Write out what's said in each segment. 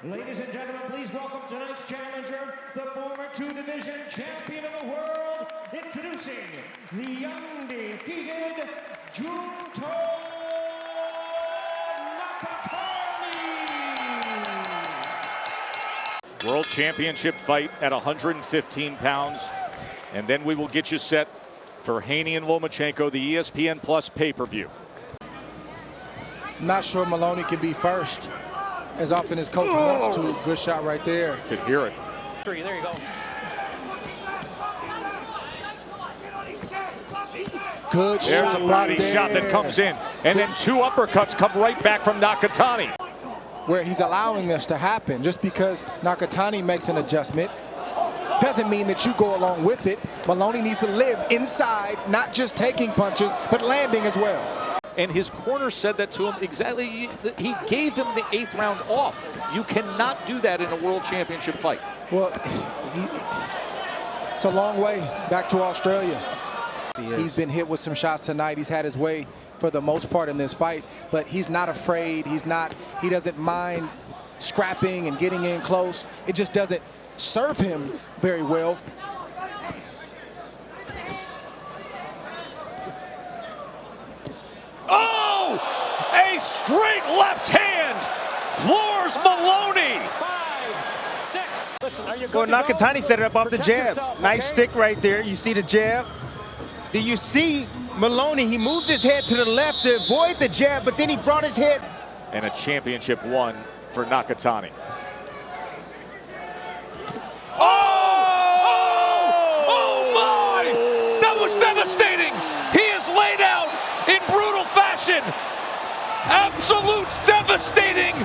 Ladies and gentlemen, please welcome tonight's challenger, the former two-division champion of the world, introducing the undefeated Junto Nakatani. World Championship fight at 115 pounds. And then we will get you set for Haney and Lomachenko, the ESPN Plus pay-per-view. Not sure Maloney can be first as often as coach wants to. Good shot right there. Could hear it. There you go. Good There's shot. a body right shot that comes in. And then two uppercuts come right back from Nakatani. Where he's allowing this to happen. Just because Nakatani makes an adjustment doesn't mean that you go along with it. Maloney needs to live inside, not just taking punches, but landing as well. And his corner said that to him exactly. He gave him the 8th round off. You cannot do that in a world championship fight. Well, it's a long way back to Australia. He's been hit with some shots tonight. He's had his way for the most part in this fight, but he's not afraid. He doesn't mind scrapping and getting in close. It just doesn't serve him very well. Oh! A straight left hand floors Maloney. 5, 6. Listen, well, Nakatani set it up off the jab. Nice stick right there. You see the jab. Do you see Maloney? He moved his head to the left to avoid the jab, but then he brought his head. And a championship won for Nakatani. Oh my! That was devastating. He is laid out in brutal fashion. Absolute devastating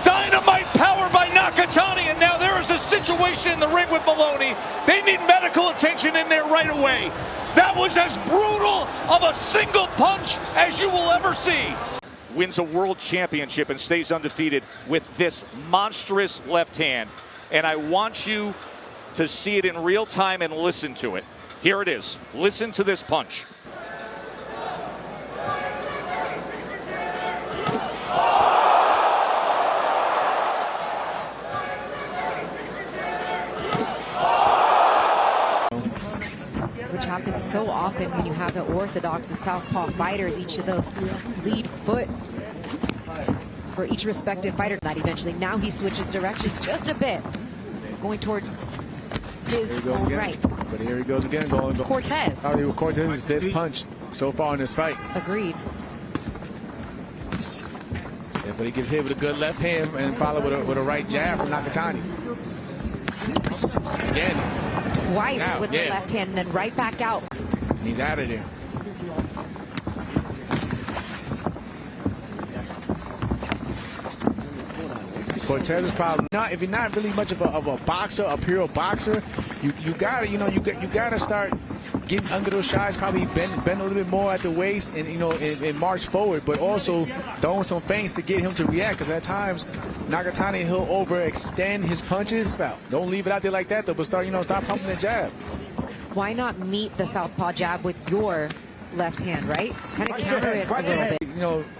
dynamite power by Nakatani. And now there is a situation in the ring with Maloney. They need medical attention in there right away. That was as brutal of a single punch as you will ever see. Wins a world championship and stays undefeated with this monstrous left hand. And I want you to see it in real time and listen to it. Here it is. Listen to this punch. Which happens so often when you have the orthodox and southpaw fighters. Each of those lead foot for each respective fighter. That eventually, now he switches directions just a bit, going towards his own right. But here he goes again, going Cortes. Cortes' best punch so far in this fight. Agreed. Yeah, but he gets hit with a good left hand and followed with a right jab from Nakatani. Again. Twice with the left hand, and then right back out. He's out of there. Cortes' problem. If you're not really much of a boxer, a pure boxer, you gotta start getting under those shots. Probably bend a little bit more at the waist, and and march forward. But also throwing some feints to get him to react. Because at times Nakatani, he'll overextend his punches. Don't leave it out there like that though. But start pumping the jab. Why not meet the southpaw jab with your left hand, right? Kind of counter it a little bit.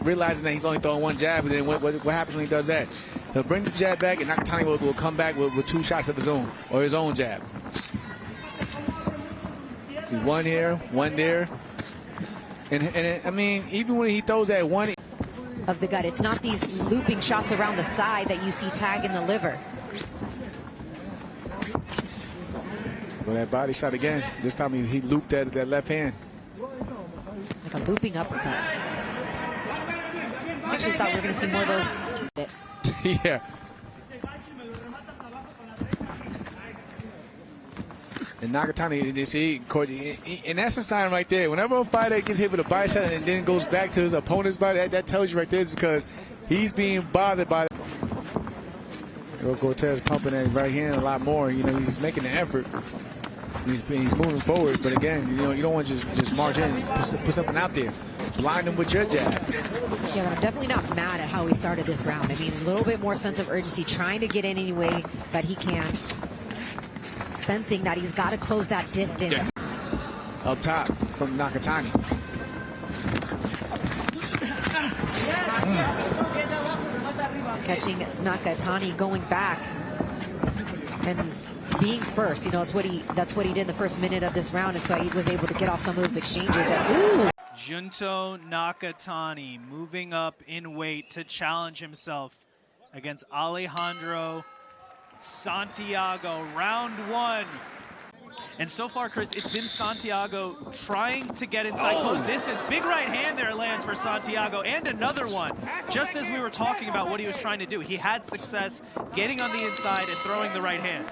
Realizing that he's only throwing one jab, and then what happens when he does that? He'll bring the jab back, and Nakatani will come back with 2 shots of his own, or his own jab. See, one here, one there. And I mean, even when he throws that one of the gut, it's not these looping shots around the side that you see tag in the liver. Well, that body shot again. This time he looped that left hand. Like a looping uppercut. I actually thought we were going to see more of those. Yeah. And Nakatani, and that's a sign right there. Whenever a fighter gets hit with a body shot and then goes back to his opponent's body, that tells you right there is because he's being bothered by. Cortes pumping that right hand a lot more. He's making an effort. He's moving forward, but again, you don't want to just march in and put something out there. Blind him with your jab. Yeah, but I'm definitely not mad at how he started this round. I mean, a little bit more sense of urgency, trying to get in any way that he can. Sensing that he's got to close that distance. Yeah. Up top from Nakatani. Catching Nakatani going back and being first. You know, that's what he did in the first minute of this round, and so he was able to get off some of those exchanges. And, Junto Nakatani moving up in weight to challenge himself against Alejandro Santiago, round one. And so far, Chris, it's been Santiago trying to get inside close distance. Big right hand there lands for Santiago, and another one. Just as we were talking about what he was trying to do, he had success getting on the inside and throwing the right hand.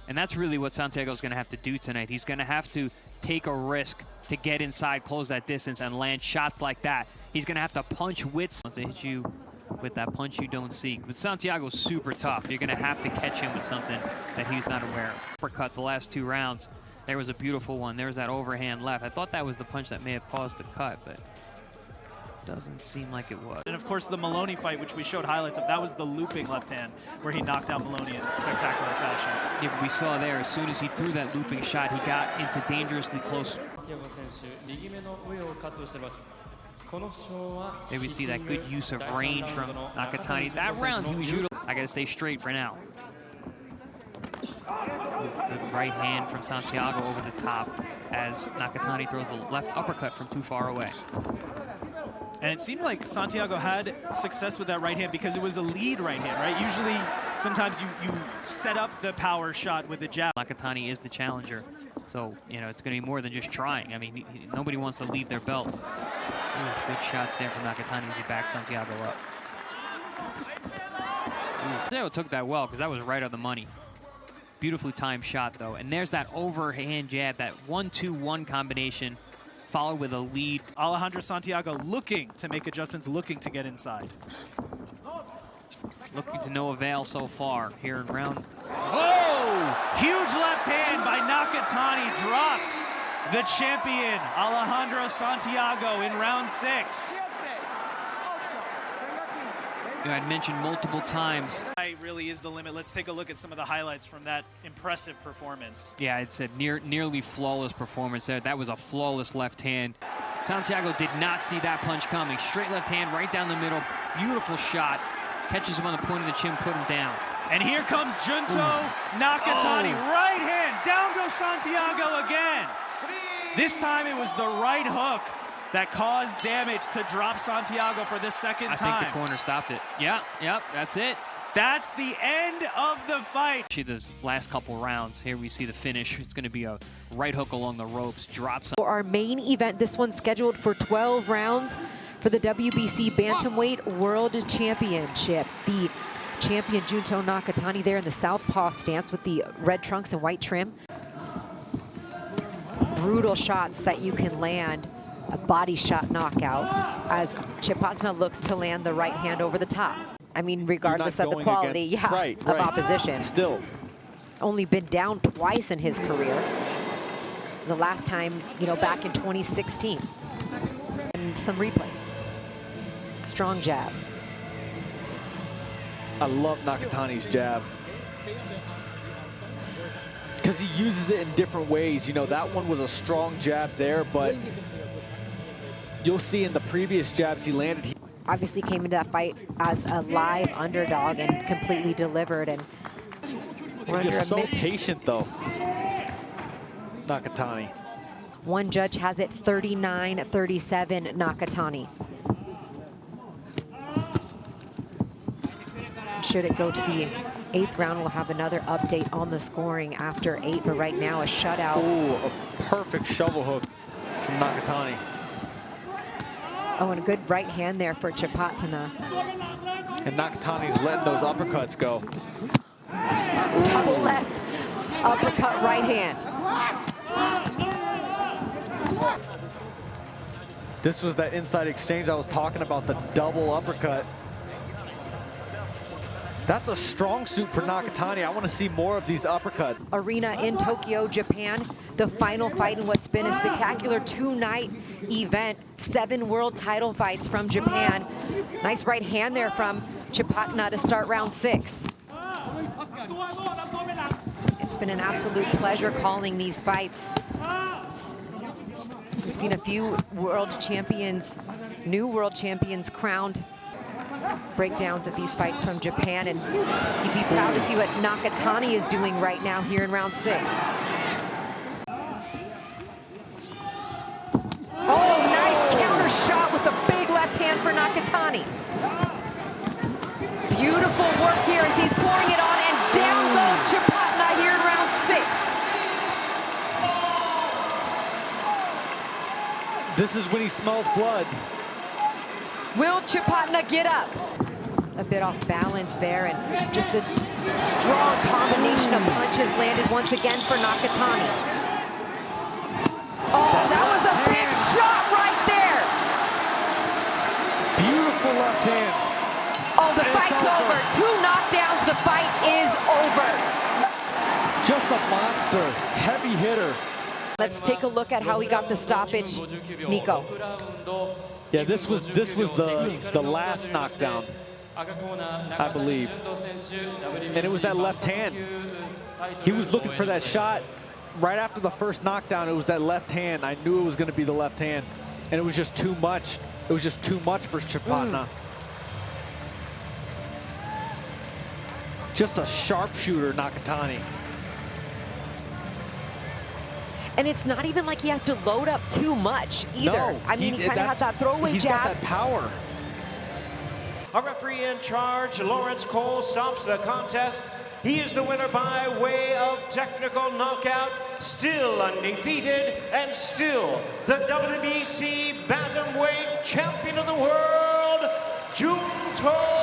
And that's really what Santiago's going to have to do tonight. He's going to have to take a risk to get inside, close that distance, and land shots like that. He's going to have to punch with. They hit you with that punch you don't see. But Santiago's super tough. You're going to have to catch him with something that he's not aware of. Uppercut the last two rounds. There was a beautiful one. There's that overhand left. I thought that was the punch that may have caused the cut, but doesn't seem like it was. And of course, the Maloney fight, which we showed highlights of, that was the looping left hand where he knocked out Maloney in spectacular fashion. Yeah, we saw there, as soon as he threw that looping shot, he got into dangerously close. There we see that good use of range from Nakatani. That round, he was utilized. I got to stay straight for now. Good right hand from Santiago over the top as Nakatani throws the left uppercut from too far away. And it seemed like Santiago had success with that right hand because it was a lead right hand, right? Usually, sometimes you set up the power shot with the jab. Nakatani is the challenger, so, you know, it's going to be more than just trying. I mean, nobody wants to leave their belt. Ooh, good shots there from Nakatani as he backs Santiago up. Santiago took that well because that was right on the money. Beautifully timed shot, though. And there's that overhand jab, that 1-2-1 combination, followed with a lead. Alejandro Santiago looking to make adjustments, looking to get inside. Looking to no avail so far here in round. Oh! Huge left hand by Nakatani drops the champion, Alejandro Santiago, in round 6. You know, I'd mentioned multiple times. Really is the limit. Let's take a look at some of the highlights from that impressive performance. Yeah, it's a nearly flawless performance there. That was a flawless left hand. Santiago did not see that punch coming. Straight left hand right down the middle. Beautiful shot. Catches him on the point of the chin, put him down. And here comes Junto Nakatani. Oh. Right hand. Down goes Santiago again. This time it was the right hook that caused damage to drop Santiago for the second time. I think the corner stopped it. Yep, that's it. That's the end of the fight. Actually, those last couple rounds, here we see the finish. It's going to be a right hook along the ropes, drops. For our main event, this one's scheduled for 12 rounds for the WBC Bantamweight World Championship. The champion Junto Nakatani there in the southpaw stance with the red trunks and white trim. Brutal shots that you can land. A body shot knockout as Chipatna looks to land the right hand over the top. I mean, regardless of the quality of opposition. Still. Only been down twice in his career. The last time, you know, back in 2016. And some replays. Strong jab. I love Nakatani's jab. Because he uses it in different ways. You know, that one was a strong jab there, but you'll see in the previous jabs he landed. Obviously came into that fight as a live underdog and completely delivered. And we're He's just so patient, though, Nakatani. One judge has it 39-37 Nakatani. Should it go to the 8th round, we'll have another update on the scoring after 8, but right now a shutout. Oh, a perfect shovel hook from Nakatani. Oh, and a good right hand there for Chipatna. And Nakatani's letting those uppercuts go. Double left, uppercut right hand. This was that inside exchange I was talking about, the double uppercut. That's a strong suit for Nakatani. I want to see more of these uppercuts. Arena in Tokyo, Japan. The final fight in what's been a spectacular 2-night event. 7 world title fights from Japan. Nice right hand there from Chipatna to start round 6. It's been an absolute pleasure calling these fights. We've seen a few world champions, new world champions crowned. breakdowns of these fights from Japan, and you'd be proud to see what Nakatani is doing right now here in round 6. Oh, nice counter shot with a big left hand for Nakatani. Beautiful work here as he's pouring it on, and down goes Chapatna here in round 6. This is when he smells blood. Will Chapatna get up? A bit off balance there, and just a strong combination of punches landed once again for Nakatani. Oh, that was a big shot right there. Beautiful left hand. Oh, the fight's over. 2 knockdowns, the fight is over. Just a monster, heavy hitter. Let's take a look at how he got the stoppage, Nico. Yeah, this was the last knockdown, I believe. And it was that left hand. He was looking for that shot. Right after the first knockdown, it was that left hand. I knew it was going to be the left hand. And it was just too much. It was just too much for Chapatna. Just a sharpshooter, Nakatani. And it's not even like he has to load up too much either. No, I mean, he kind of has that throwaway he's jab. Got that power. Our referee in charge, Lawrence Cole, stops the contest. He is the winner by way of technical knockout, still undefeated, and still the WBC Bantamweight Champion of the World, Junto